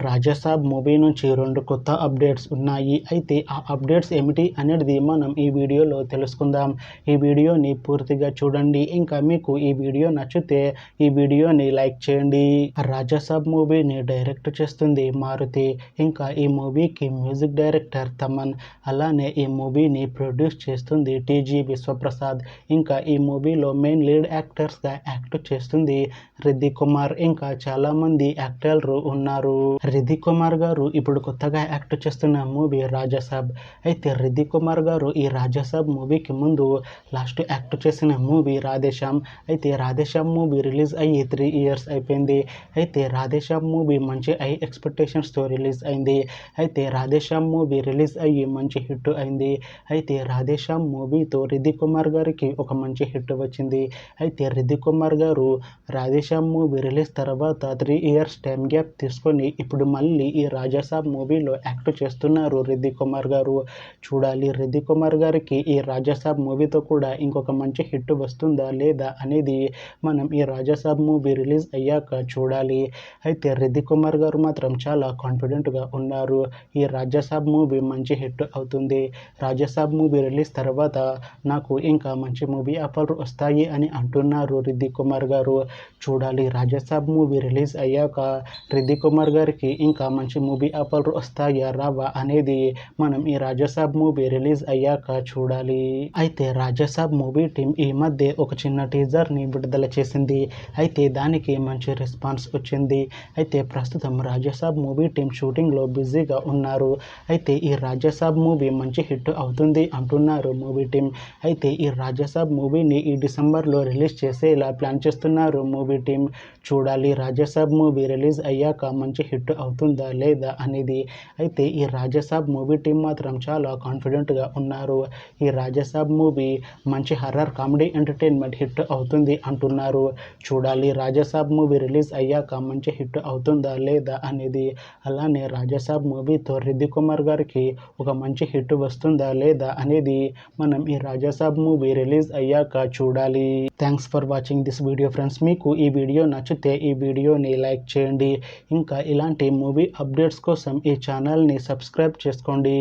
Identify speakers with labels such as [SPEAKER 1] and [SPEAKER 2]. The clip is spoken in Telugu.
[SPEAKER 1] రాజాసాబ్ మూవీ నుంచి 2 కొత్త అప్డేట్స్ ఉన్నాయి. అయితే ఆ అప్డేట్స్ ఏమిటి అనేది మనం ఈ వీడియోలో తెలుసుకుందాం. ఈ వీడియోని పూర్తిగా చూడండి. ఇంకా మీకు ఈ వీడియో నచ్చితే ఈ వీడియోని లైక్ చేయండి. రాజాసాబ్ మూవీని డైరెక్ట్ చేస్తుంది మారుతి. ఇంకా ఈ మూవీకి మ్యూజిక్ డైరెక్టర్ తమన్. అలానే ఈ మూవీని ప్రొడ్యూస్ చేస్తుంది టీజీ విశ్వప్రసాద్. ఇంకా ఈ మూవీలో మెయిన్ లీడ్ యాక్టర్స్గా యాక్ట్ చేస్తుంది రిద్ది కుమార్. ఇంకా చాలామంది యాక్టర్లు ఉన్నారు. రిద్ది కుమార్ గారు ఇప్పుడు కొత్తగా యాక్ట్ చేస్తున్న మూవీ రాజాసాబ్. అయితే రిద్ది కుమార్ గారు ఈ రాజాసాబ్ మూవీకి ముందు లాస్ట్ యాక్ట్ చేసిన మూవీ రాధేశ్యామ్. అయితే రాధేశ్యామ్ మూవీ రిలీజ్ అయ్యి 3 years అయిపోయింది. అయితే రాధేశ్యామ్ మూవీ మంచి హై ఎక్స్పెక్టేషన్స్తో రిలీజ్ అయింది. అయితే రాధేశ్యామ్ మూవీ రిలీజ్ అయ్యి మంచి హిట్ అయింది. అయితే రాధేశ్యామ్ మూవీతో రిద్ది కుమార్ గారికి ఒక మంచి హిట్ వచ్చింది. అయితే రిద్ది కుమార్ గారు రాధేశ్యామ్ మూవీ రిలీజ్ తర్వాత 3 years టైం గ్యాప్ తీసుకొని ఇప్పుడు మళ్ళీ ఈ రాజాసాబ్ మూవీలో యాక్ట్ చేస్తున్నారు రిద్ది కుమార్ గారు. చూడాలి రిద్ది కుమార్ గారికి ఈ రాజాసాబ్ మూవీతో కూడా ఇంకొక మంచి హిట్ వస్తుందా లేదా అనేది మనం ఈ రాజాసాబ్ మూవీ రిలీజ్ అయ్యాక చూడాలి. అయితే రిద్ది కుమార్ గారు మాత్రం చాలా కాన్ఫిడెంట్గా ఉన్నారు. ఈ రాజాసాబ్ మూవీ మంచి హిట్ అవుతుంది. రాజాసాబ్ మూవీ రిలీజ్ తర్వాత నాకు ఇంకా మంచి మూవీ ఆఫర్లు వస్తాయి అని అంటున్నారు రిద్ది కుమార్ గారు. చూడాలి రాజాసాబ్ మూవీ రిలీజ్ అయ్యాక రిద్ది కుమార్ గారికి ఇంకా మంచి మూవీ ఆఫర్లు వస్తాయా రావా అనేది మనం ఈ రాజాసాబ్ మూవీ రిలీజ్ అయ్యాక చూడాలి. అయితే రాజాసాబ్ మూవీ టీం ఈ మధ్య ఒక చిన్న టీజర్ని విడుదల చేసింది. అయితే దానికి మంచి రెస్పాన్స్ వచ్చింది. అయితే ప్రస్తుతం రాజాసాబ్ మూవీ టీం షూటింగ్లో బిజీగా ఉన్నారు. అయితే ఈ రాజాసాబ్ మూవీ మంచి హిట్ అవుతుంది అంటున్నారు మూవీ టీం. అయితే ఈ రాజాసాబ్ మూవీని ఈ డిసెంబర్లో రిలీజ్ చేసేలా ప్లాన్ చేస్తున్నారు మూవీ టీం. చూడాలి రాజాసాబ్ మూవీ రిలీజ్ అయ్యాక మంచి హిట్ అవుతుందా లేదా అనేది. అయితే ఈ రాజాసాబ్ మూవీ టీం మాత్రం చాలా కాన్ఫిడెంట్గా ఉన్నారు. ఈ రాజాసాబ్ మూవీ మంచి హర్రర్ కామెడీ ఎంటర్టైన్మెంట్ హిట్ అవుతుంది అంటున్నారు. చూడాలి రాజాసాబ్ మూవీ రిలీజ్ అయ్యాక మంచి హిట్ అవుతుందా లేదా అనేది. అలానే రాజాసాబ్ మూవీతో రిద్ది కుమార్ గారికి ఒక మంచి హిట్ వస్తుందా లేదా అనేది మనం ఈ రాజాసాబ్ మూవీ రిలీజ్ అయ్యాక చూడాలి. Thanks for watching this video friends. మీకు ఈ వీడియో నచ్చితే ఈ వీడియోని లైక్ చేయండి. ఇంకా ఇలాంటి మూవీ అప్డేట్స్ కోసం ఈ ఛానల్ని సబ్స్క్రైబ్ చేసుకోండి.